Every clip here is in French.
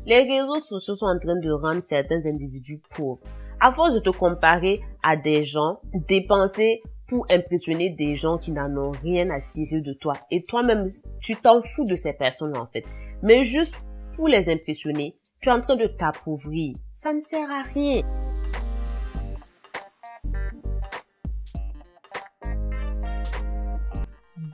Les réseaux sociaux sont en train de rendre certains individus pauvres. À force de te comparer à des gens, dépenser pour impressionner des gens qui n'en ont rien à cirer de toi. Et toi-même, tu t'en fous de ces personnes en fait. Mais juste pour les impressionner, tu es en train de t'appauvrir. Ça ne sert à rien.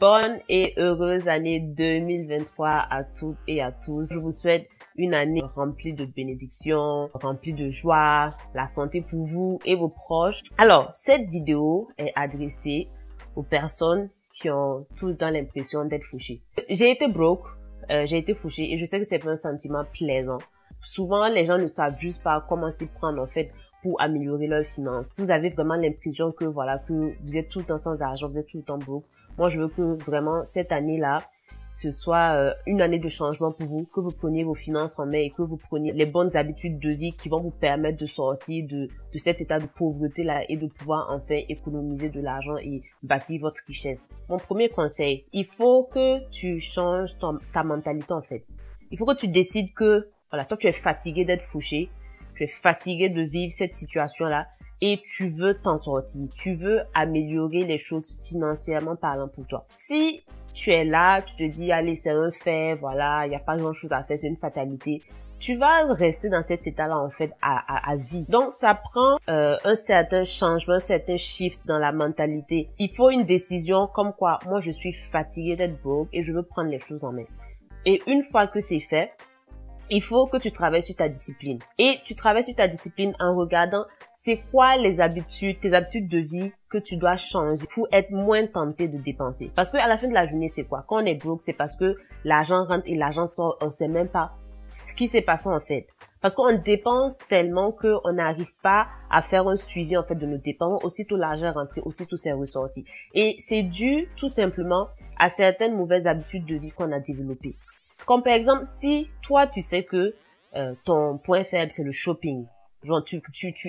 Bonne et heureuse année 2023 à toutes et à tous. Je vous souhaite une année remplie de bénédictions, remplie de joie, la santé pour vous et vos proches. Alors, cette vidéo est adressée aux personnes qui ont tout le temps l'impression d'être fauchées. J'ai été broke, j'ai été fauchée et je sais que c'est pas un sentiment plaisant. Souvent, les gens ne savent juste pas comment s'y prendre en fait pour améliorer leurs finances. Si vous avez vraiment l'impression que voilà, que vous êtes tout le temps sans argent, vous êtes tout le temps broke, moi je veux que vraiment cette année-là, ce soit une année de changement pour vous, que vous preniez vos finances en main et que vous preniez les bonnes habitudes de vie qui vont vous permettre de sortir de cet état de pauvreté-là et de pouvoir enfin économiser de l'argent et bâtir votre richesse. Mon premier conseil, il faut que tu changes ta mentalité en fait. Il faut que tu décides que, voilà, toi tu es fatigué d'être fauché, tu es fatigué de vivre cette situation-là et tu veux t'en sortir. Tu veux améliorer les choses financièrement parlant pour toi. Si tu es là, tu te dis, allez, c'est un fait, voilà, il n'y a pas grand-chose à faire, c'est une fatalité. Tu vas rester dans cet état-là, en fait, à vie. Donc, ça prend un certain changement, un certain shift dans la mentalité. Il faut une décision comme quoi, moi, je suis fatiguée d'être broke et je veux prendre les choses en main. Et une fois que c'est fait, il faut que tu travailles sur ta discipline. Et tu travailles sur ta discipline en regardant c'est quoi les habitudes, tes habitudes de vie que tu dois changer pour être moins tenté de dépenser. Parce que à la fin de la journée, c'est quoi? Quand on est broke, c'est parce que l'argent rentre et l'argent sort, on sait même pas ce qui s'est passé en fait. Parce qu'on dépense tellement qu'on n'arrive pas à faire un suivi en fait de nos dépenses. Aussitôt l'argent est rentré, aussitôt c'est ressorti. Et c'est dû tout simplement à certaines mauvaises habitudes de vie qu'on a développées. Comme par exemple, si toi tu sais que ton point faible c'est le shopping. Genre tu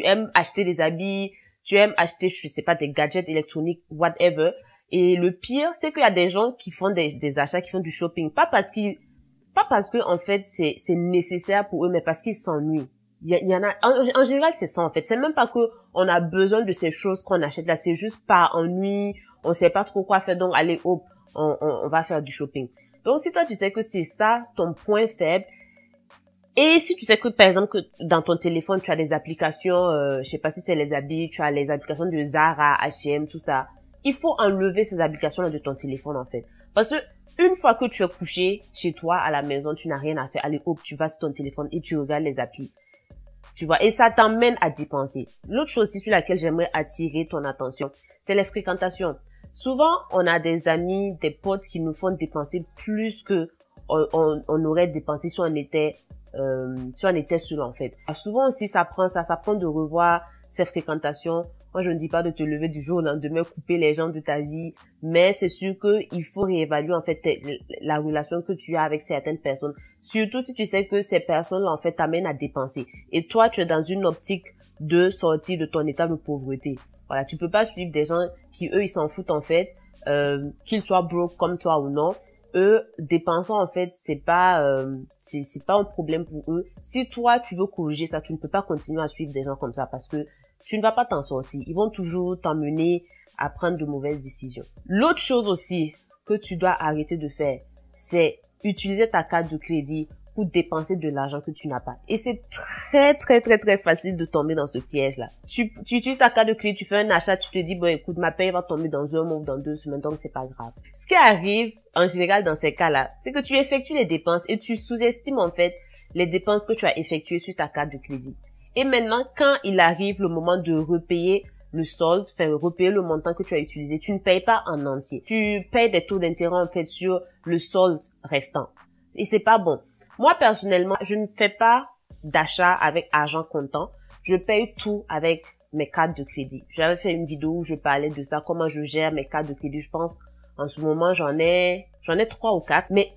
aimes acheter des habits, tu aimes acheter, je sais pas, des gadgets électroniques, whatever. Et le pire, c'est qu'il y a des gens qui font des achats, qui font du shopping. Pas parce que en fait c'est nécessaire pour eux, mais parce qu'ils s'ennuient. Il y en a, en général c'est ça en fait. C'est même pas que on a besoin de ces choses qu'on achète là, c'est juste par ennui, on sait pas trop quoi faire, donc allez hop, on va faire du shopping. Donc si toi tu sais que c'est ça ton point faible, et si tu sais que, par exemple, que dans ton téléphone, tu as des applications, je sais pas si c'est les habits, tu as les applications de Zara, H&M, tout ça, il faut enlever ces applications-là de ton téléphone, en fait. Parce que, une fois que tu es couché chez toi, à la maison, tu n'as rien à faire, allez, hop, tu vas sur ton téléphone et tu regardes les applis. Tu vois, et ça t'emmène à dépenser. L'autre chose aussi sur laquelle j'aimerais attirer ton attention, c'est les fréquentations. Souvent, on a des amis, des potes qui nous font dépenser plus que on aurait dépensé si on était seul en fait. Souvent aussi ça prend de revoir ses fréquentations. Moi je ne dis pas de te lever du jour au lendemain, couper les gens de ta vie, mais c'est sûr que il faut réévaluer en fait la relation que tu as avec certaines personnes. Surtout si tu sais que ces personnes-là en fait t'amènent à dépenser. Et toi tu es dans une optique de sortir de ton état de pauvreté. Voilà, tu peux pas suivre des gens qui eux ils s'en foutent en fait, qu'ils soient broke comme toi ou non. Eux, dépensant en fait, c'est pas un problème pour eux. Si toi, tu veux corriger ça, tu ne peux pas continuer à suivre des gens comme ça parce que tu ne vas pas t'en sortir. Ils vont toujours t'emmener à prendre de mauvaises décisions. L'autre chose aussi que tu dois arrêter de faire, c'est utiliser ta carte de crédit pour dépenser de l'argent que tu n'as pas. Et c'est très facile de tomber dans ce piège-là. Tu utilises ta carte de crédit, tu fais un achat, tu te dis, bon, écoute, ma paye va tomber dans un mois ou dans 2 semaines, donc c'est pas grave. Ce qui arrive, en général, dans ces cas-là, c'est que tu effectues les dépenses et tu sous-estimes, en fait, les dépenses que tu as effectuées sur ta carte de crédit. Et maintenant, quand il arrive le moment de repayer le solde, enfin, repayer le montant que tu as utilisé, tu ne payes pas en entier. Tu payes des taux d'intérêt, en fait, sur le solde restant. Et c'est pas bon. Moi, personnellement, je ne fais pas d'achat avec argent comptant. Je paye tout avec mes cartes de crédit. J'avais fait une vidéo où je parlais de ça, comment je gère mes cartes de crédit. Je pense, en ce moment, j'en ai 3 ou 4, mais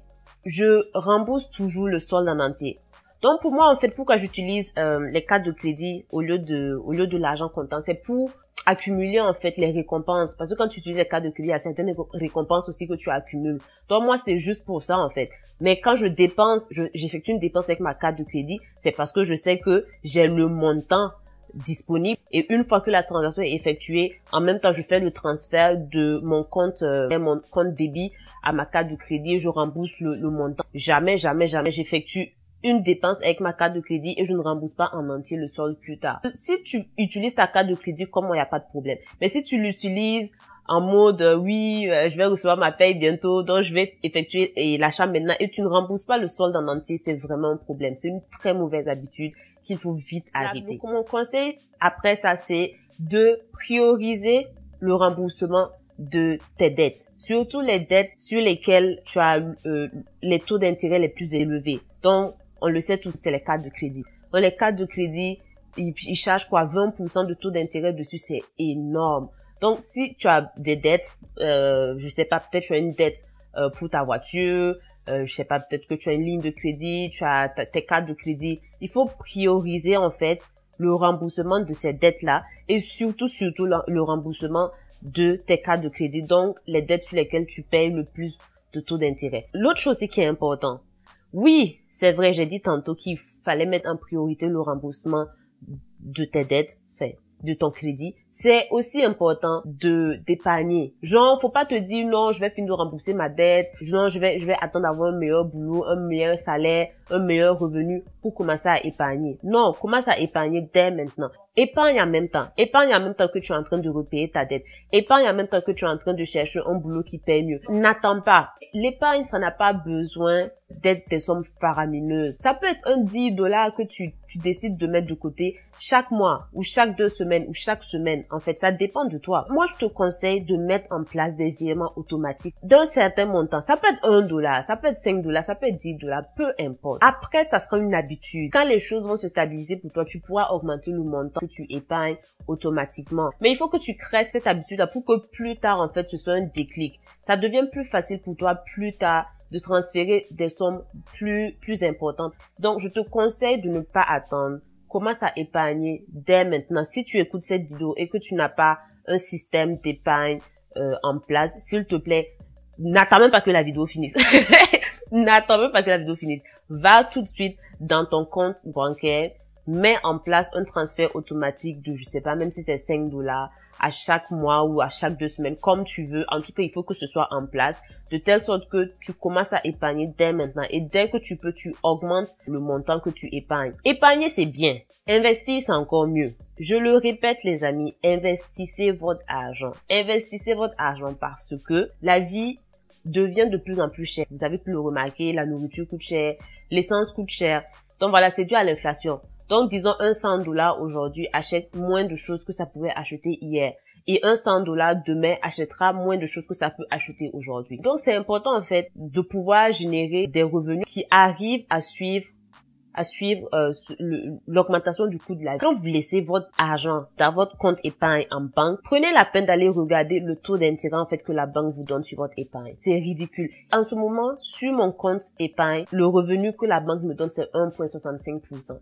je rembourse toujours le solde en entier. Donc, pour moi, en fait, pourquoi j'utilise les cartes de crédit au lieu de l'argent comptant, c'est pour accumuler en fait les récompenses. Parce que quand tu utilises les cartes de crédit, il y a certaines récompenses aussi que tu accumules. Donc moi, c'est juste pour ça en fait. Mais quand je dépense, j'effectue une dépense avec ma carte de crédit, c'est parce que je sais que j'ai le montant disponible, et une fois que la transaction est effectuée, en même temps je fais le transfert de mon compte débit à ma carte de crédit et je rembourse le montant. Jamais j'effectue une dépense avec ma carte de crédit et je ne rembourse pas en entier le solde plus tard. Si tu utilises ta carte de crédit comme moi, il n'y a pas de problème. Mais si tu l'utilises en mode je vais recevoir ma paye bientôt, donc je vais effectuer l'achat maintenant, et tu ne rembourses pas le solde en entier, c'est vraiment un problème. C'est une très mauvaise habitude qu'il faut vite arrêter. Donc mon conseil après ça, c'est de prioriser le remboursement de tes dettes, surtout les dettes sur lesquelles tu as les taux d'intérêt les plus élevés. Donc on le sait tous, c'est les cartes de crédit. Donc les cartes de crédit, ils chargent quoi, 20% de taux d'intérêt dessus, c'est énorme. Donc si tu as des dettes, je sais pas, peut-être tu as une dette pour ta voiture, je sais pas, peut-être que tu as une ligne de crédit, tu as tes cartes de crédit. Il faut prioriser en fait le remboursement de ces dettes-là, et surtout le remboursement de tes cartes de crédit, donc les dettes sur lesquelles tu payes le plus de taux d'intérêt. L'autre chose aussi qui est important, oui, c'est vrai, j'ai dit tantôt qu'il fallait mettre en priorité le remboursement de tes dettes, enfin, de ton crédit. C'est aussi important d'épargner. Genre, faut pas te dire non, je vais finir de rembourser ma dette, non, je vais attendre d'avoir un meilleur boulot, un meilleur salaire, un meilleur revenu pour commencer à épargner. Non, commence à épargner dès maintenant. Épargne en même temps. Épargne en même temps que tu es en train de repayer ta dette. Épargne en même temps que tu es en train de chercher un boulot qui paye mieux. N'attends pas. L'épargne, ça n'a pas besoin d'être des sommes faramineuses. Ça peut être un $10 que tu décides de mettre de côté chaque mois, ou chaque 2 semaines, ou chaque semaine. En fait, ça dépend de toi. Moi, je te conseille de mettre en place des virements automatiques d'un certain montant. Ça peut être $1, ça peut être $5, ça peut être $10, peu importe. Après, ça sera une habitude. Quand les choses vont se stabiliser pour toi, tu pourras augmenter le montant que tu épargnes automatiquement. Mais il faut que tu crées cette habitude pour que plus tard, en fait, ce soit un déclic. Ça devient plus facile pour toi plus tard de transférer des sommes plus importantes. Donc, je te conseille de ne pas attendre. Commence à épargner dès maintenant. Si tu écoutes cette vidéo et que tu n'as pas un système d'épargne en place, s'il te plaît, n'attends même pas que la vidéo finisse. N'attends même pas que la vidéo finisse. Va tout de suite dans ton compte bancaire, mets en place un transfert automatique de, je sais pas, même si c'est $5 à chaque mois ou à chaque 2 semaines, comme tu veux. En tout cas, il faut que ce soit en place, de telle sorte que tu commences à épargner dès maintenant. Et dès que tu peux, tu augmentes le montant que tu épargnes. Épargner, c'est bien. Investir, c'est encore mieux. Je le répète, les amis, investissez votre argent. Investissez votre argent parce que la vie devient de plus en plus chère. Vous avez pu le remarquer, la nourriture coûte cher, l'essence coûte cher. Donc voilà, c'est dû à l'inflation. Donc, disons, un $100 aujourd'hui achète moins de choses que ça pouvait acheter hier. Et un $100 demain achètera moins de choses que ça peut acheter aujourd'hui. Donc, c'est important, en fait, de pouvoir générer des revenus qui arrivent à suivre l'augmentation du coût de la vie. Quand vous laissez votre argent dans votre compte épargne en banque, prenez la peine d'aller regarder le taux d'intérêt, en fait, que la banque vous donne sur votre épargne. C'est ridicule. En ce moment, sur mon compte épargne, le revenu que la banque me donne, c'est 1,65%.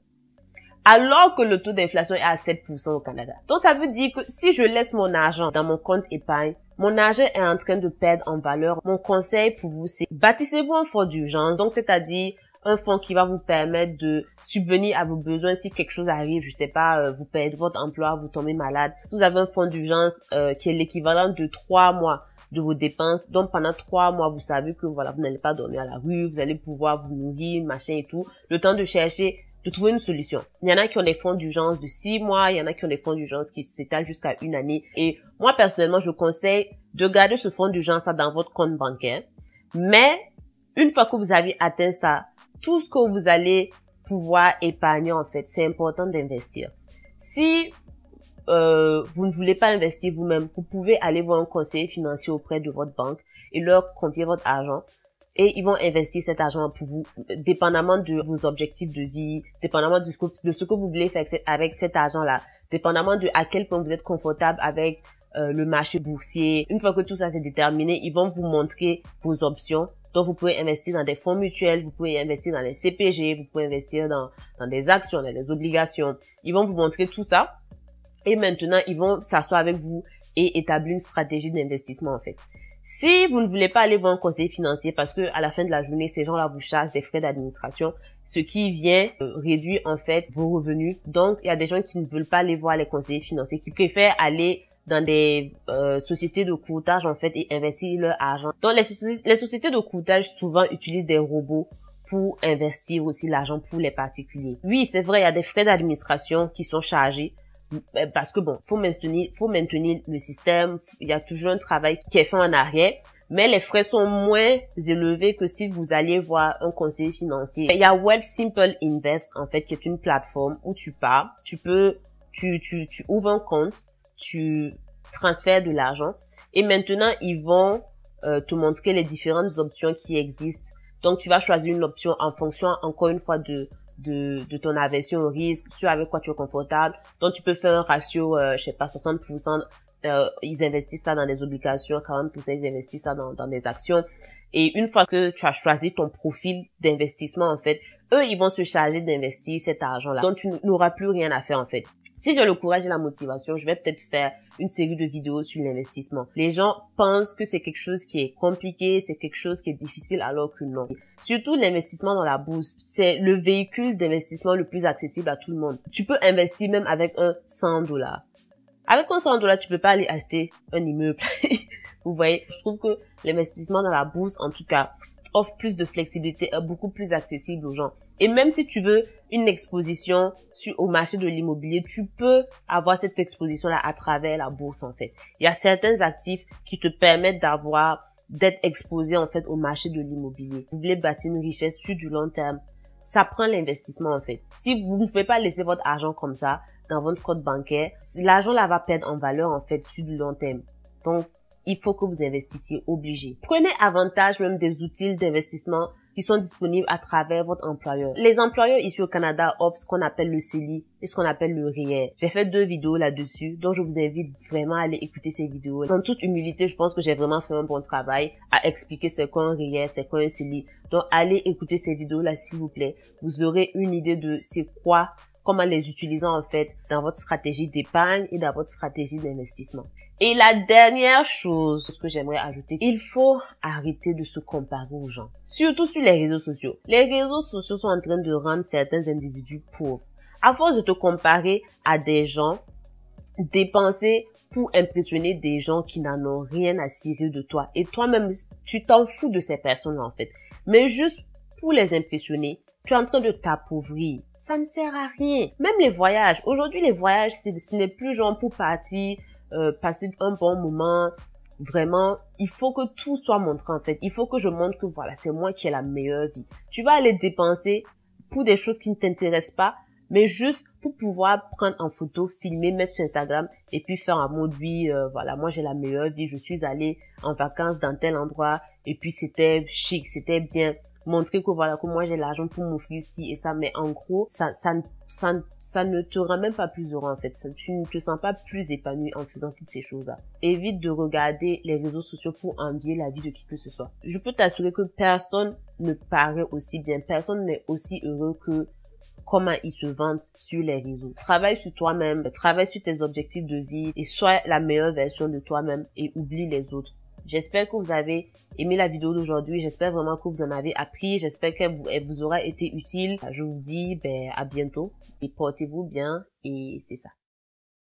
Alors que le taux d'inflation est à 7% au Canada. Donc, ça veut dire que si je laisse mon argent dans mon compte épargne, mon argent est en train de perdre en valeur. Mon conseil pour vous, c'est bâtissez-vous un fonds d'urgence. Donc, c'est-à-dire un fonds qui va vous permettre de subvenir à vos besoins si quelque chose arrive. Je sais pas, vous perdez votre emploi, vous tombez malade. Si vous avez un fonds d'urgence qui est l'équivalent de 3 mois de vos dépenses, donc pendant 3 mois, vous savez que voilà, vous n'allez pas dormir à la rue, vous allez pouvoir vous nourrir, machin et tout. Le temps de chercher, de trouver une solution. Il y en a qui ont des fonds d'urgence de 6 mois, il y en a qui ont des fonds d'urgence qui s'étalent jusqu'à 1 année. Et moi, personnellement, je conseille de garder ce fonds d'urgence dans votre compte bancaire. Mais, une fois que vous avez atteint ça, tout ce que vous allez pouvoir épargner, en fait, c'est important d'investir. Si vous ne voulez pas investir vous-même, vous pouvez aller voir un conseiller financier auprès de votre banque et leur confier votre argent. Et ils vont investir cet argent pour vous, dépendamment de vos objectifs de vie, dépendamment de ce que vous voulez faire avec cet argent-là, dépendamment de à quel point vous êtes confortable avec le marché boursier. Une fois que tout ça c'est déterminé, ils vont vous montrer vos options. Donc, vous pouvez investir dans des fonds mutuels, vous pouvez investir dans les CPG, vous pouvez investir dans des actions, dans des obligations. Ils vont vous montrer tout ça. Et maintenant, ils vont s'asseoir avec vous et établir une stratégie d'investissement, en fait. Si vous ne voulez pas aller voir un conseiller financier parce que à la fin de la journée, ces gens-là vous chargent des frais d'administration, ce qui vient réduire en fait vos revenus. Donc, il y a des gens qui ne veulent pas aller voir les conseillers financiers, qui préfèrent aller dans des sociétés de courtage en fait et investir leur argent. Donc, les sociétés de courtage souvent utilisent des robots pour investir aussi l'argent pour les particuliers. Oui, c'est vrai, il y a des frais d'administration qui sont chargés. Parce que bon, faut maintenir le système, il y a toujours un travail qui est fait en arrière, mais les frais sont moins élevés que si vous alliez voir un conseiller financier. Il y a Wealthsimple Invest, en fait, qui est une plateforme où tu pars, tu ouvres un compte, tu transfères de l'argent, et maintenant, ils vont te montrer les différentes options qui existent. Donc, tu vas choisir une option en fonction, encore une fois, de ton aversion au risque, sur avec quoi tu es confortable. Donc, tu peux faire un ratio, je sais pas, 60%, ils investissent ça dans des obligations, 40% ils investissent ça dans des actions. Et une fois que tu as choisi ton profil d'investissement, en fait, eux, ils vont se charger d'investir cet argent-là. Donc, tu n'auras plus rien à faire, en fait. Si j'ai le courage et la motivation, je vais peut-être faire une série de vidéos sur l'investissement. Les gens pensent que c'est quelque chose qui est compliqué, c'est quelque chose qui est difficile, alors que non. Surtout l'investissement dans la bourse, c'est le véhicule d'investissement le plus accessible à tout le monde. Tu peux investir même avec un $100. Avec un $100, tu peux pas aller acheter un immeuble. Vous voyez, je trouve que l'investissement dans la bourse, en tout cas, offre plus de flexibilité, est beaucoup plus accessible aux gens. Et même si tu veux une exposition au marché de l'immobilier, tu peux avoir cette exposition-là à travers la bourse, en fait. Il y a certains actifs qui te permettent d'être exposé, en fait, au marché de l'immobilier. Vous voulez bâtir une richesse sur du long terme, ça prend l'investissement, en fait. Si vous ne pouvez pas laisser votre argent comme ça dans votre compte bancaire, l'argent là va perdre en valeur, en fait, sur du long terme. Donc, il faut que vous investissiez, obligé. Prenez avantage même des outils d'investissement qui sont disponibles à travers votre employeur. Les employeurs ici au Canada offrent ce qu'on appelle le CELI et ce qu'on appelle le REER. J'ai fait 2 vidéos là-dessus, donc je vous invite vraiment à aller écouter ces vidéos. Dans toute humilité, je pense que j'ai vraiment fait un bon travail à expliquer c'est quoi un REER, c'est quoi un CELI. Donc, allez écouter ces vidéos-là, s'il vous plaît. Vous aurez une idée de c'est quoi, comment les utiliser en fait dans votre stratégie d'épargne et dans votre stratégie d'investissement. Et la dernière chose que j'aimerais ajouter, il faut arrêter de se comparer aux gens. Surtout sur les réseaux sociaux. Les réseaux sociaux sont en train de rendre certains individus pauvres. À force de te comparer à des gens, dépenser pour impressionner des gens qui n'en ont rien à cirer de toi. Et toi-même, tu t'en fous de ces personnes-là en fait. Mais juste pour les impressionner, tu es en train de t'appauvrir. Ça ne sert à rien. Même les voyages. Aujourd'hui, les voyages, ce n'est plus genre pour partir, passer un bon moment. Vraiment, il faut que tout soit montré en fait. Il faut que je montre que voilà, c'est moi qui ai la meilleure vie. Tu vas aller dépenser pour des choses qui ne t'intéressent pas, mais juste pour pouvoir prendre en photo, filmer, mettre sur Instagram et puis faire un mode oui, voilà, moi j'ai la meilleure vie, je suis allée en vacances dans tel endroit et puis c'était chic, c'était bien. Montrer que voilà, que moi j'ai l'argent pour m'offrir ci et ça, mais en gros, ça ne te rend même pas plus heureux en fait. Tu ne te sens pas plus épanoui en faisant toutes ces choses-là. Évite de regarder les réseaux sociaux pour envier la vie de qui que ce soit. Je peux t'assurer que personne ne paraît aussi bien, personne n'est aussi heureux que comment ils se vantent sur les réseaux. Travaille sur toi-même, travaille sur tes objectifs de vie et sois la meilleure version de toi-même et oublie les autres. J'espère que vous avez aimé la vidéo d'aujourd'hui. J'espère vraiment que vous en avez appris. J'espère qu'elle vous aura été utile. Je vous dis à bientôt et portez-vous bien et c'est ça.